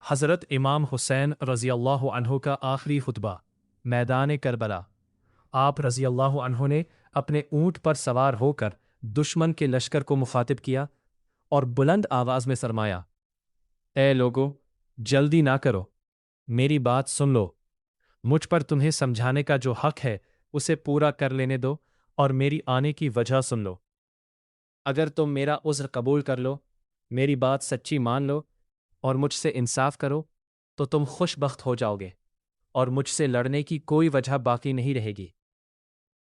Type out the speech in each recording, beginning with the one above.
حضرت امام حسین رضی اللہ عنہ کا آخری خطبہ میدان کربلا۔ آپ رضی اللہ عنہ نے اپنے اونٹ پر سوار ہو کر دشمن کے لشکر کو مخاطب کیا اور بلند آواز میں فرمایا، اے لوگو، جلدی نہ کرو، میری بات سن لو، مجھ پر تمہیں سمجھانے کا جو حق ہے اسے پورا کر لینے دو اور میری آنے کی وجہ سن لو۔ اگر تم میرا عذر قبول کر لو، میری بات سچی مان لو اور مجھ سے انصاف کرو تو تم خوش بخت ہو جاؤ گے اور مجھ سے لڑنے کی کوئی وجہ باقی نہیں رہے گی۔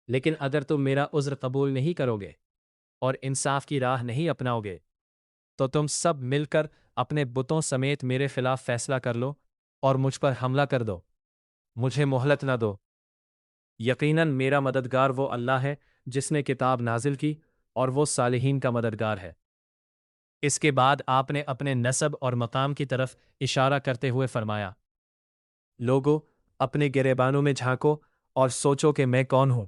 لیکن اگر تم میرا عذر قبول نہیں کرو گے اور انصاف کی راہ نہیں اپناؤ گے تو تم سب مل کر اپنے بتوں سمیت میرے خلاف فیصلہ کر لو اور مجھ پر حملہ کر دو، مجھے مہلت نہ دو۔ یقیناً میرا مددگار وہ اللہ ہے جس نے کتاب نازل کی اور وہ صالحین کا مددگار ہے۔ اس کے بعد آپ نے اپنے نسب اور مقام کی طرف اشارہ کرتے ہوئے فرمایا، لوگو، اپنے گریبانوں میں جھانکو اور سوچو کہ میں کون ہوں۔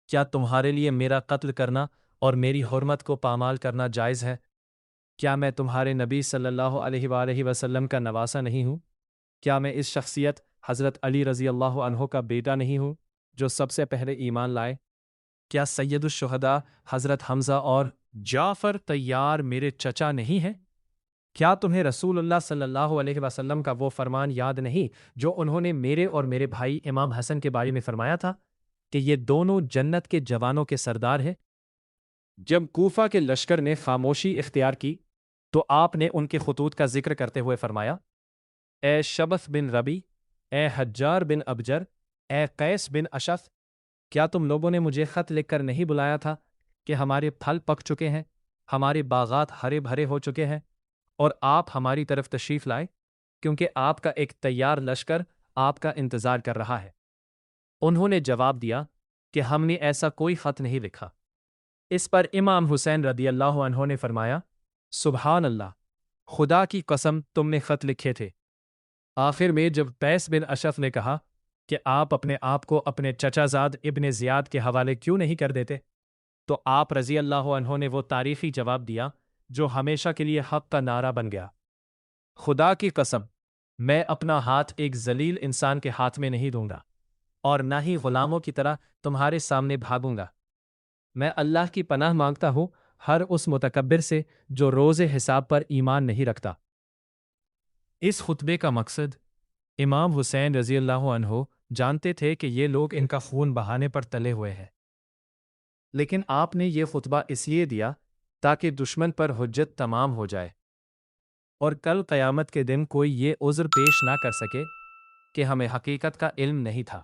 کیا تمہارے لیے میرا قتل کرنا اور میری حرمت کو پامال کرنا جائز ہے؟ کیا میں تمہارے نبی صلی اللہ علیہ وآلہ وسلم کا نواسہ نہیں ہوں؟ کیا میں اس شخصیت حضرت علی رضی اللہ عنہ کا بیٹا نہیں ہوں جو سب سے پہلے ایمان لائے؟ کیا سید الشہداء حضرت حمزہ اور جعفر طیار میرے چچا نہیں ہیں؟ کیا تمہیں رسول اللہ صلی اللہ علیہ وسلم کا وہ فرمان یاد نہیں جو انہوں نے میرے اور میرے بھائی امام حسن کے بارے میں فرمایا تھا کہ یہ دونوں جنت کے جوانوں کے سردار ہیں؟ جب کوفہ کے لشکر نے خاموشی اختیار کی تو آپ نے ان کے خطوط کا ذکر کرتے ہوئے فرمایا، اے شبث بن ربی، اے حجار بن ابجر، اے قیس بن اشف، کیا تم لوگوں نے مجھے خط لکھ کر نہیں بلایا تھا کہ ہمارے پھل پک چکے ہیں، ہمارے باغات ہرے بھرے ہو چکے ہیں اور آپ ہماری طرف تشریف لائے کیونکہ آپ کا ایک تیار لشکر آپ کا انتظار کر رہا ہے؟ انہوں نے جواب دیا کہ ہم نے ایسا کوئی خط نہیں لکھا۔ اس پر امام حسین رضی اللہ عنہ نے فرمایا، سبحان اللہ، خدا کی قسم تم نے خط لکھے تھے۔ آخر میں جب قیس بن اشف نے کہا کہ آپ اپنے آپ کو اپنے چچا زاد ابن زیاد کے حوالے کیوں نہیں کر دیتے، تو آپ رضی اللہ عنہ نے وہ تاریخی جواب دیا جو ہمیشہ کے لیے حق کا نعرہ بن گیا، خدا کی قسم، میں اپنا ہاتھ ایک ذلیل انسان کے ہاتھ میں نہیں دوں گا اور نہ ہی غلاموں کی طرح تمہارے سامنے بھاگوں گا۔ میں اللہ کی پناہ مانگتا ہوں ہر اس متکبر سے جو روز حساب پر ایمان نہیں رکھتا۔ اس خطبے کا مقصد امام حسین رضی اللہ عنہ جانتے تھے کہ یہ لوگ ان کا خون بہانے پر تلے ہوئے ہیں، لیکن آپ نے یہ خطبہ اس لیے دیا تاکہ دشمن پر حجت تمام ہو جائے اور کل قیامت کے دن کوئی یہ عذر پیش نہ کر سکے کہ ہمیں حقیقت کا علم نہیں تھا۔